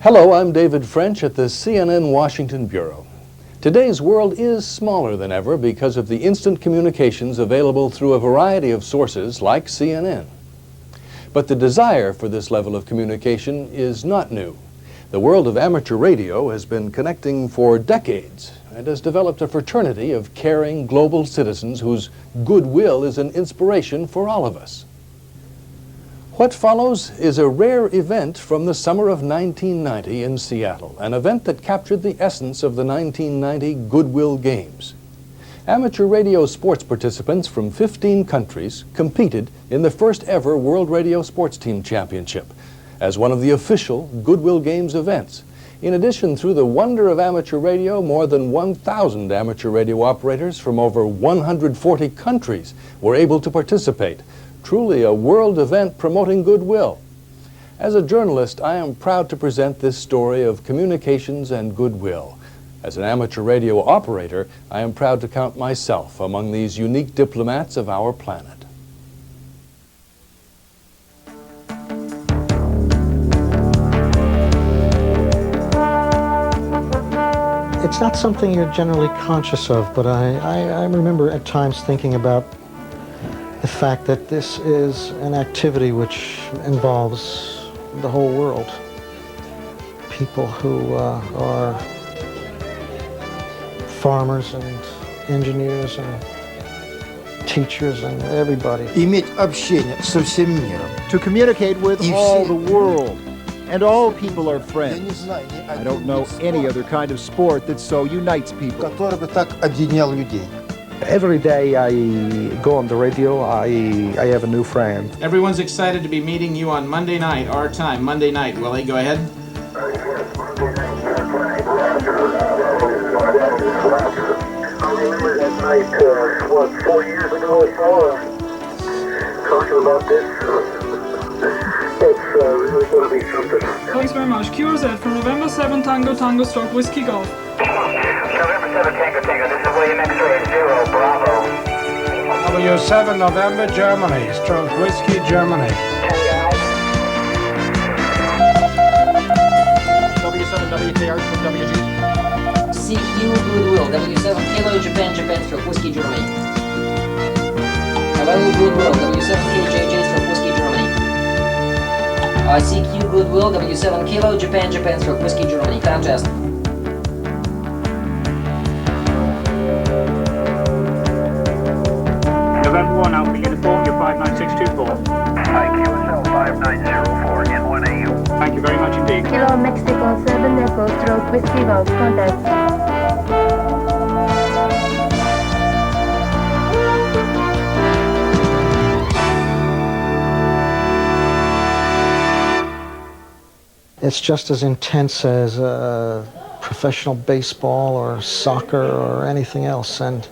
Hello, I'm David French at the CNN Washington Bureau. Today's world is smaller than ever because of the instant communications available through a variety of sources like CNN. But the desire for this level of communication is not new. The world of amateur radio has been connecting for decades and has developed a fraternity of caring global citizens whose goodwill is an inspiration for all of us. What follows is a rare event from the summer of 1990 in Seattle, an event that captured the essence of the 1990 Goodwill Games. Amateur radio sports participants from 15 countries competed in the first ever World Radio Sports Team Championship as one of the official Goodwill Games events. In addition, through the wonder of amateur radio, more than 1,000 amateur radio operators from over 140 countries were able to participate. Truly a world event promoting goodwill. As a journalist, I am proud to present this story of communications and goodwill. As an amateur radio operator, I am proud to count myself among these unique diplomats of our planet. It's not something you're generally conscious of, but I remember at times thinking about the fact that this is an activity which involves the whole world. People who are farmers and engineers and teachers and everybody. Иметь общение со всем миром. To communicate with all the world. And all people are friends. I don't know any other kind of sport that so unites people. Который бы так объединял людей. Every day I go on the radio, I have a new friend. Everyone's excited to be meeting you on Monday night, our time, Monday night. Willie, go ahead. I remember that night, 4 years ago or so, talking about this. It's really going to be something. Thanks very much. QRZ from November 7 Tango Tango Stroke Whiskey Golf. November 7 Tango Tango, this is William X-Ray 0 Bravo. W7 November Germany, Stroke Whiskey Germany. W7 WKR from WG. CQ Goodwill, W7 Kilo Japan Japan Stroke Whiskey Germany. Hello Goodwill, W7 KJJ Stroke Whiskey Germany. CQ Goodwill, W7 Kilo Japan Japan Stroke Whiskey Germany. Contest. November 1 Alpha Uniform, your 59624. IQSL 5904 N1AU. Thank you very much indeed. Kilo Mexico 7 Echo Stroke Whiskey Golf. Contact. It's just as intense as professional baseball or soccer or anything else, and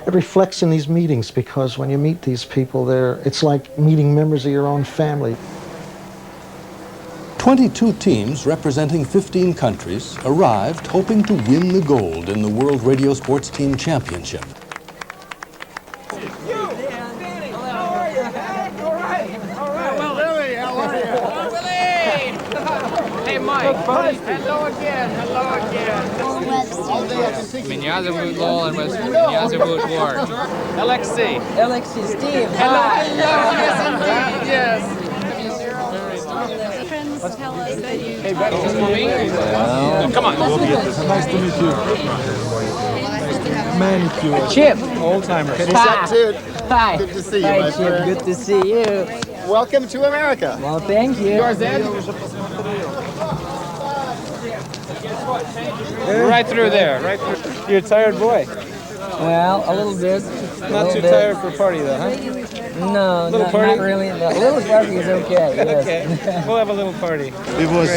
it reflects in these meetings because when you meet these people, it's like meeting members of your own family. 22 teams representing 15 countries arrived hoping to win the gold in the World Radio Sports Team Championship. Hello again. Меня зовут Лол, меня зовут Ward. Alexei, Steve. Hello. Yes. Friends tell us that you... Hey, Betty, is this for me? Come on. Nice to meet you. Manicure. Chip. Old timer. Hi. Good to see you, Hi, my Chip. friend. Good to see you. Welcome to America. Well, thank you. Yours, Ed? Right through there, right through. You're a tired boy. Well, a little bit. Not too tired for a party, though, huh? No, not really. No. A little party is okay. Yes. Okay, we'll have a little party. It was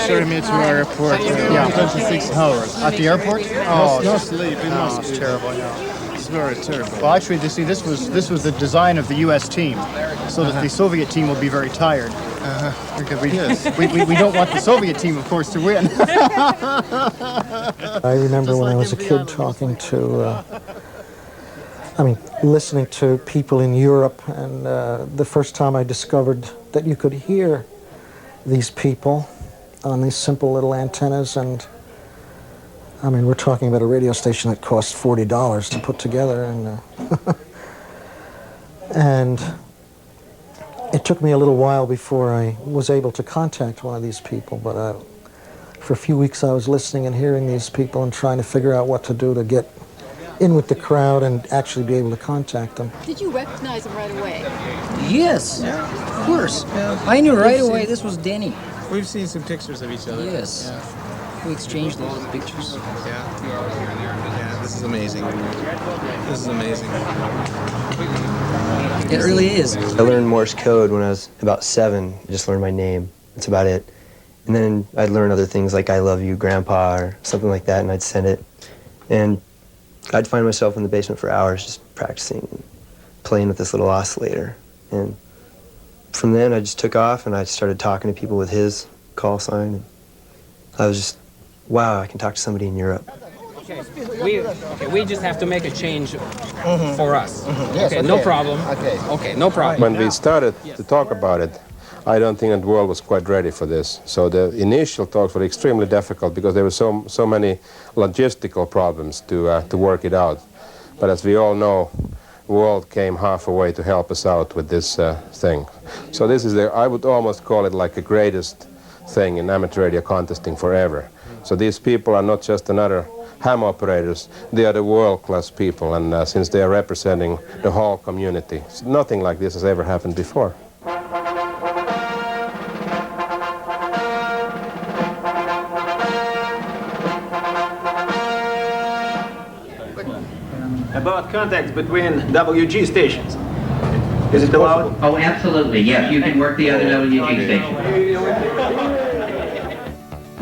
showing me to our airport. 26 hours. At the airport? No sleep. It was terrible. It's very terrible. Well, actually, this was the design of the U.S. team, so that the Soviet team will be very tired. Because we don't want the Soviet team, of course, to win. I remember when I was a kid talking to, listening to people in Europe, and the first time I discovered that you could hear these people on these simple little antennas, and I mean, we're talking about a radio station that cost $40 to put together, and it took me a little while before I was able to contact one of these people, but for a few weeks I was listening and hearing these people and trying to figure out what to do to get in with the crowd and actually be able to contact them. Did you recognize him right away? Yes, of course. I knew right away this was Denny. We've seen some pictures of each other. Yes. Yeah. We exchanged a lot of pictures. Yeah, this is amazing. This is amazing. It really is. I learned Morse code when I was about 7. I just learned my name. That's about it. And then I'd learn other things like I love you, Grandpa, or something like that, and I'd send it. And I'd find myself in the basement for hours just practicing and playing with this little oscillator. And from then I just took off and I started talking to people with his call sign. And I was just, wow, I can talk to somebody in Europe. We just have to make a change for us. Yes, okay, no problem. Okay, no problem. When we started to talk about it, I don't think that the world was quite ready for this. So the initial talks were extremely difficult because there were so many logistical problems to work it out. But as we all know, the world came halfway to help us out with this thing. So this is I would almost call it like the greatest thing in amateur radio contesting forever. So these people are not just another ham operators, they are the world-class people, and since they are representing the whole community, nothing like this has ever happened before. About contacts between WG stations. Is it allowed? Oh, absolutely, yes. You can work the other WG station.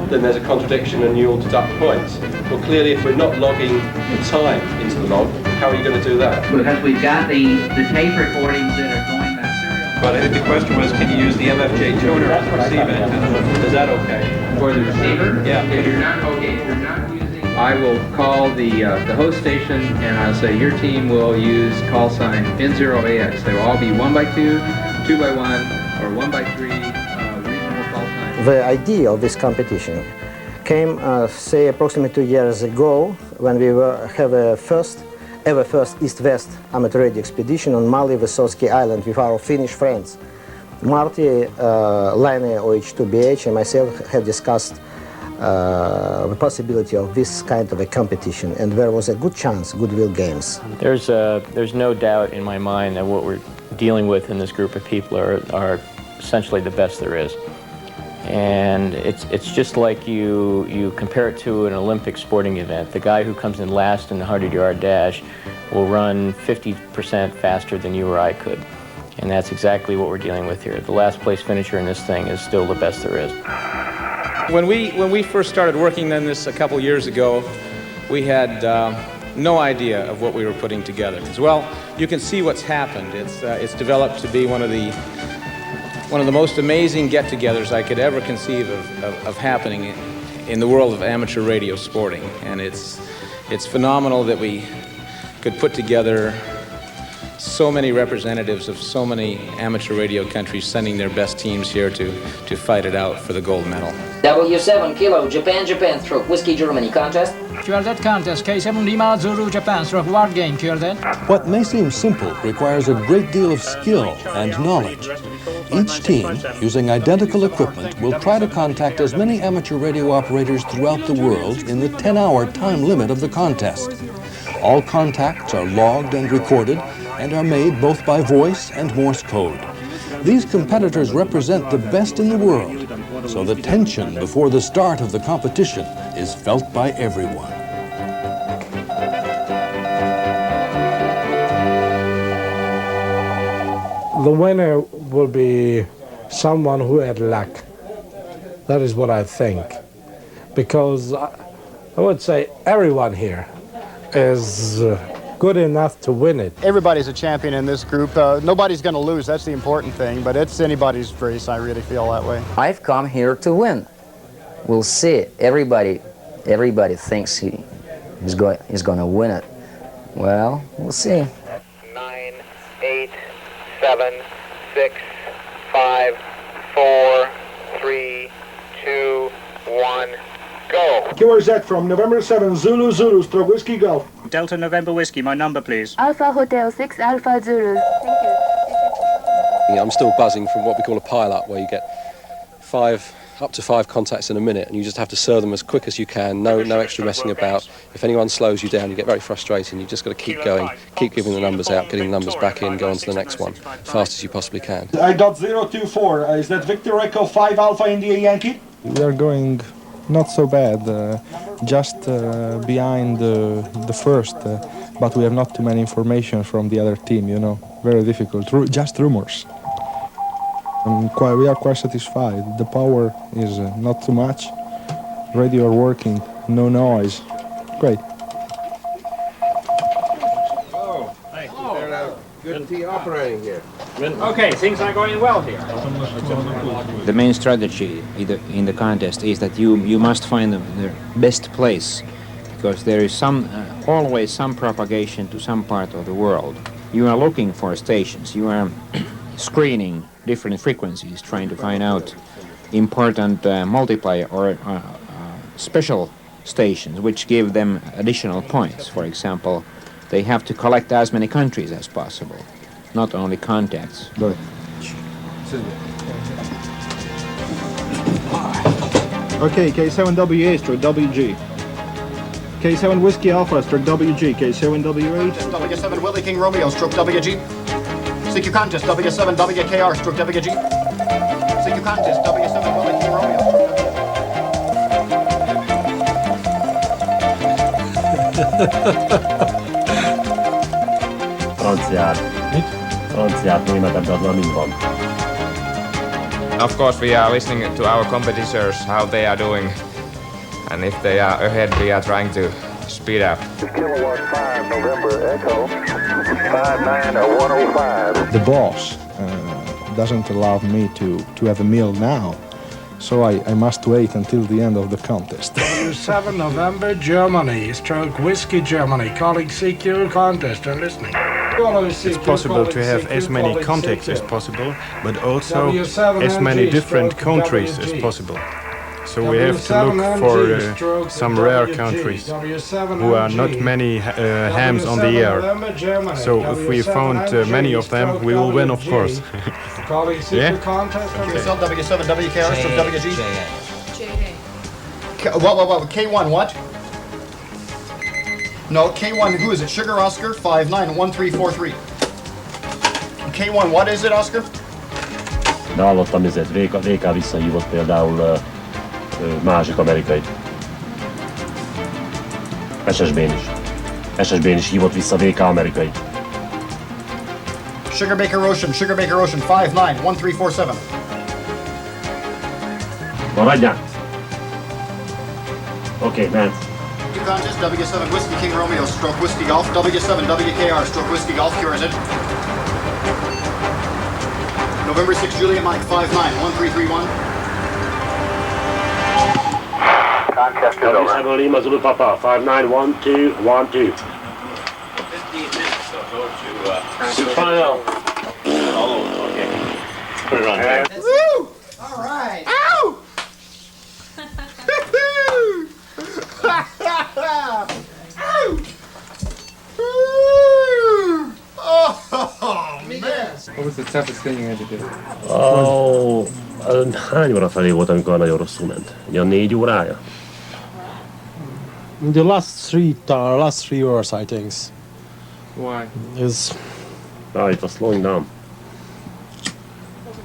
Then there's a contradiction and you ought to deduct points. Well, clearly, if we're not logging the time into the log, how are you going to do that? Because we've got the tape recordings that are going by serial. But I think the question was, can you use the MFJ tuner as a receive antenna? Is that okay? For the receiver? Yeah. If you're not okay, if you're not using... I will call the host station and I'll say your team will use call sign N0AX. They will all be 1x2, 2x1, or 1x3 reasonable call sign. The idea of this competition came, say, approximately 2 years ago when we have a first East-West amateur radio expedition on Mali-Vysotski Island with our Finnish friends. Marty, Laine OH2BH, and myself had discussed the possibility of this kind of a competition, and there was a good chance, goodwill games. There's no doubt in my mind that what we're dealing with in this group of people are essentially the best there is. And it's just like you compare it to an Olympic sporting event. The guy who comes in last in the 100-yard dash will run 50% faster than you or I could. And that's exactly what we're dealing with here. The last place finisher in this thing is still the best there is. When we first started working on this a couple years ago, we had no idea of what we were putting together. As well, you can see what's happened. It's developed to be one of the most amazing get-togethers I could ever conceive of happening in the world of amateur radio sporting. And it's phenomenal that we could put together so many representatives of so many amateur radio countries sending their best teams here to fight it out for the gold medal. W7 Kilo, Japan stroke Whiskey Germany contest. That contest, K7 Lima Zulu Japan stroke Ward game, What may seem simple requires a great deal of skill and knowledge. Each team, using identical equipment, will try to contact as many amateur radio operators throughout the world in the 10-hour time limit of the contest. All contacts are logged and recorded and are made both by voice and Morse code. These competitors represent the best in the world, so the tension before the start of the competition is felt by everyone. The winner will be someone who had luck. That is what I think. Because I would say everyone here is good enough to win it. Everybody's a champion in this group. Nobody's going to lose. That's the important thing. But it's anybody's race. I really feel that way. I've come here to win. We'll see. Everybody thinks he's going to win it. Well, we'll see. 9, 8, 7, 6, 5, 4, 3, 2, QRZ from November 7 Zulu Zulu stroke Whiskey Golf. Delta November Whiskey, my number please. Alpha Hotel 6 Alpha Zulu. Thank you. I'm still buzzing from what we call a pile-up, where you get up to five contacts in a minute, and you just have to serve them as quick as you can, no extra messing about. If anyone slows you down, you get very frustrated, and you just got to keep going, keep giving the numbers out, getting the numbers back in, go on to the next one, as fast as you possibly can. I got 024, is that Victor Echo 5 Alpha India Yankee? We are going not so bad, just behind the first, but we have not too many information from the other team, you know, very difficult, just rumors. We are quite satisfied. The power is not too much. Radio are working, no noise. Great. Oh, good operating here. Okay, things are going well here. The main strategy in the contest is that you must find the best place, because there is always some propagation to some part of the world. You are looking for stations. You are screening different frequencies, trying to find out important multiplier or special stations which give them additional points. For example, they have to collect as many countries as possible, not only contacts. Okay, K7WA stroke WG. K7 Whiskey Alpha stroke WG. K7WA. W7 Willie King Romeo stroke WG. CQ contest W7 WKR stroke WG. CQ contest W7 Willie King Romeo Franciát nimetään min van. Of course, we are listening to our competitors, how they are doing, and if they are ahead, we are trying to speed up. Kilowatt 5 November Echo 59105. The boss doesn't allow me to have a meal now, so I must wait until the end of the contest. 7 November Germany, stroke Whiskey Germany, calling CQ contest and listening. It's possible to have as many contacts as possible, but also as many different countries as possible. So we have to look for some rare countries who are not many hams on the air. So if we found many of them, we will win, of course. Yeah? QSL W7 WKR stroke WG. What? K1 what? No, K1, who is it? Sugar Oscar 591343. K1, what is it, Oscar? Ne aloittamiset, VK-vissa hivot például másik amerikai. SSB-n is hívott vissza VK amerikai. Sugar Baker Ocean 591347. Maradjál! Okay, man. Contest W7 Whiskey King Romeo stroke Whiskey Golf W7 WKR stroke Whiskey Golf QRZ. November 6 Juliet Mike 591331. Contest is over. W7 Lima Zulu Papa 591212. 15 minutes or go to Final. Oh, okay. Put it on there. Woo! All right. Ow! Oh, man. What was the toughest thing you had to do? Hány óra felé volt, amikor a nagyon rosszul ment? Ugye 4 órája? The last three hour sightings. Why? It was slowing down.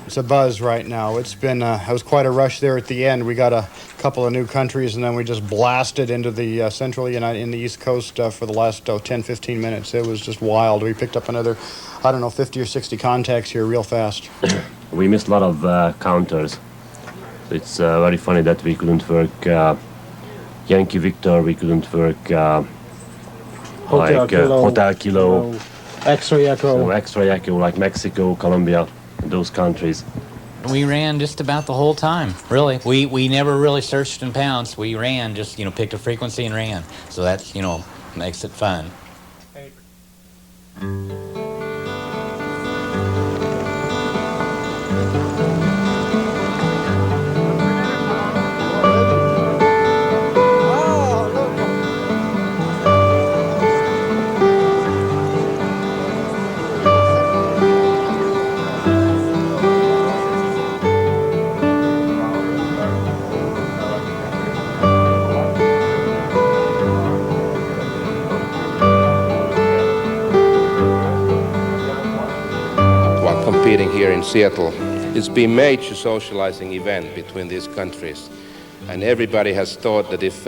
It's a buzz right now. It's been, it was quite a rush there at the end. We got a couple of new countries, and then we just blasted into the central United, in the East Coast for the last 10-15 minutes. It was just wild. We picked up another, 50 or 60 contacts here real fast. We missed a lot of counters. It's very funny that we couldn't work Yankee Victor, we couldn't work Hotel Kilo, X-Ray Echo. So X-Ray Echo, like Mexico, Colombia, those countries. We ran just about the whole time, really. We never really searched in pounds. We ran, just, picked a frequency and ran. So that's, makes it fun. in Seattle. It's been a major socializing event between these countries. And everybody has thought that if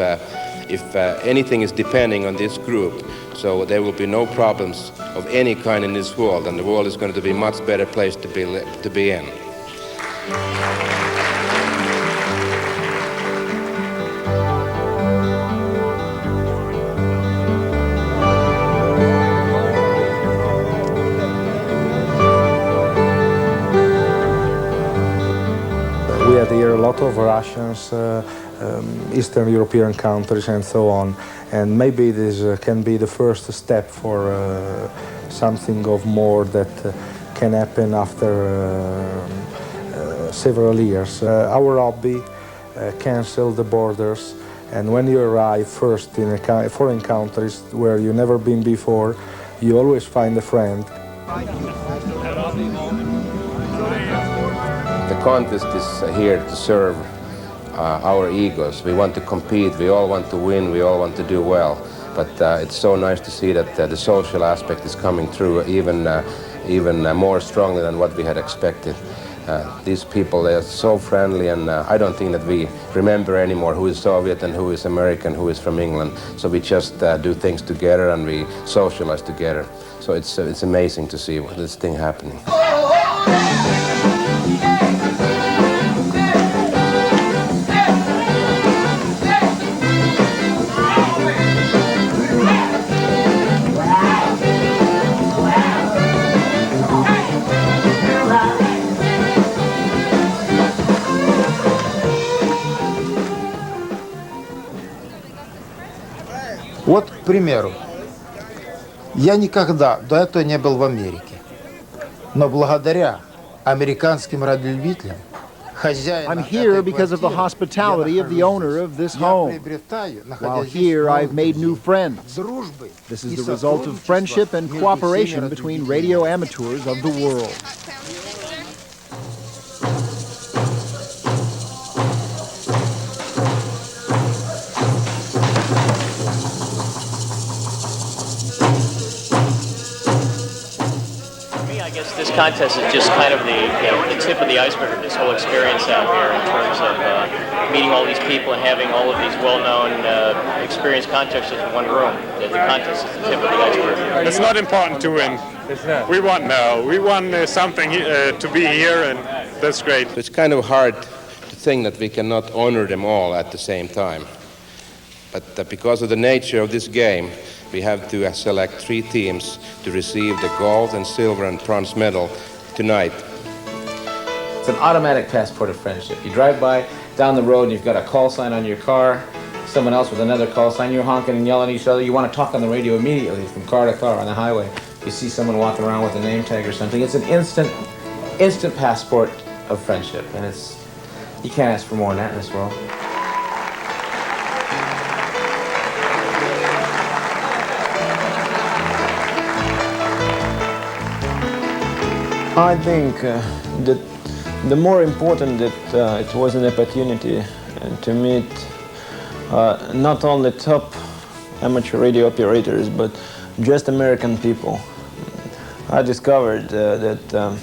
anything is depending on this group, so there will be no problems of any kind in this world, and the world is going to be a much better place to be in. We had here a lot of Russians, Eastern European countries and so on, and maybe this can be the first step for something of more that can happen after several years. Our hobby cancels the borders, and when you arrive first in foreign countries where you've never been before, you always find a friend. The contest is here to serve our egos. We want to compete, we all want to win, we all want to do well. But it's so nice to see that the social aspect is coming through even more strongly than what we had expected. These people, they are so friendly, and I don't think that we remember anymore who is Soviet and who is American, who is from England. So we just do things together and we socialize together. So it's amazing to see this thing happening. Вот, к примеру, я никогда до этого не был в Америке, но благодаря американским радиолюбителям, I'm here because of the hospitality of the owner of this home. While here, I've made new friends. This is the result of friendship and cooperation between radio amateurs of the world. This contest is just kind of the tip of the iceberg of this whole experience out here in terms of meeting all these people and having all of these well-known, experienced contestants in one room. The contest is the tip of the iceberg. It's not important to win. We won now. We won something to be here, and that's great. It's kind of hard to think that we cannot honor them all at the same time. But because of the nature of this game, we have to select 3 teams to receive the gold and silver and bronze medal tonight. It's an automatic passport of friendship. You drive by down the road and you've got a call sign on your car, someone else with another call sign, you're honking and yelling at each other, you want to talk on the radio immediately from car to car on the highway. You see someone walking around with a name tag or something, it's an instant passport of friendship, and you can't ask for more than that in this world. I think that the more important that it was an opportunity to meet not only top amateur radio operators, but just American people. I discovered that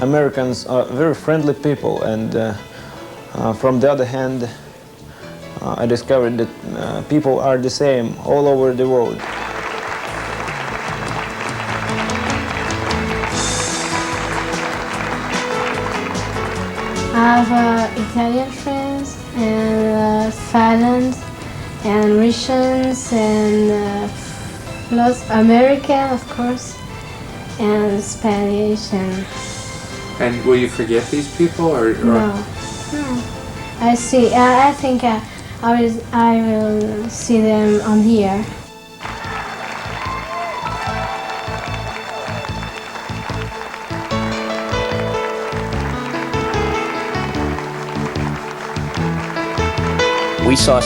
Americans are very friendly people, and from the other hand, I discovered that people are the same all over the world. I have Italian friends, and Finland, and Russians, and lots American, of course, and Spanish, and. And will you forget these people, or? No. I see. I think I will see them on here. We saw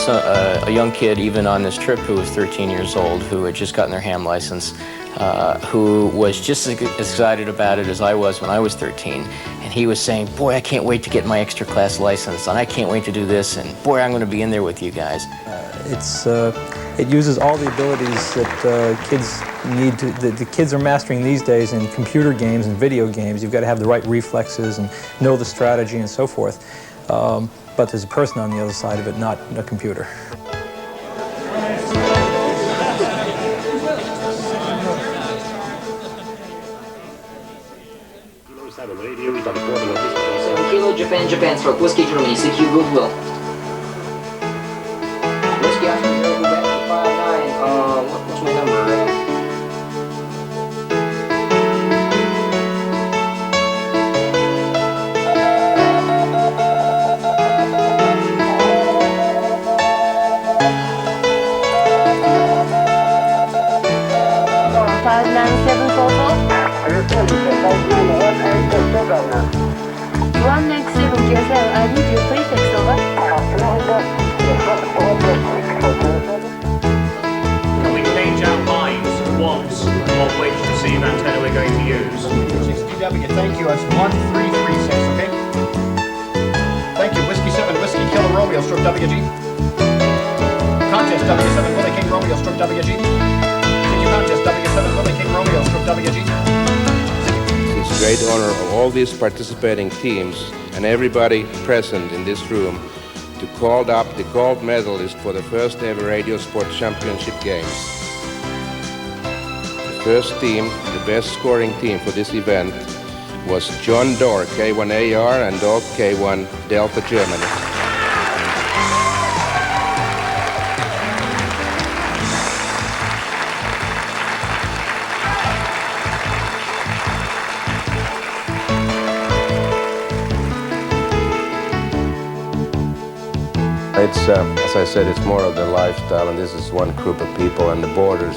a young kid even on this trip who was 13 years old who had just gotten their ham license, who was just as excited about it as I was when I was 13. And he was saying, boy, I can't wait to get my extra class license, and I can't wait to do this, and boy, I'm going to be in there with you guys. It's It uses all the abilities that kids need to, that the kids are mastering these days in computer games and video games. You've got to have the right reflexes and know the strategy and so forth. But there's a person on the other side of it, not a computer. Kilo Japan, Japan, stroke, Whiskey Germany, CQ Goodwill. Whiskey Oscar 0, Quebec, 59, what's my number? One next 707, I need your prefix, over. Can we change our minds once on which receive antenna we're going to use? 60W, thank you. That's 1336, okay? Thank you. Whiskey 7, Whiskey Kilo Romeo, stroke WG. Contest W7, Willie King Romeo, stroke WG. CQ Contest W7, Willie King Romeo, stroke WG. It's a great honor of all these participating teams and everybody present in this room to call up the gold medalist for the first ever Radio Sport Championship Games. The first team, the best scoring team for this event, was John Dorr, K1AR, and Dog K1, Delta, Germany. It's, as I said, it's more of the lifestyle, and this is one group of people, and the borders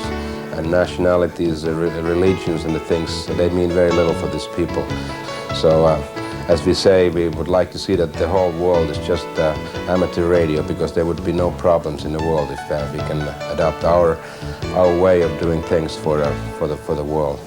and nationalities, the religions and the things, they mean very little for these people. So, as we say, we would like to see that the whole world is just amateur radio, because there would be no problems in the world if we can adopt our way of doing things for the world.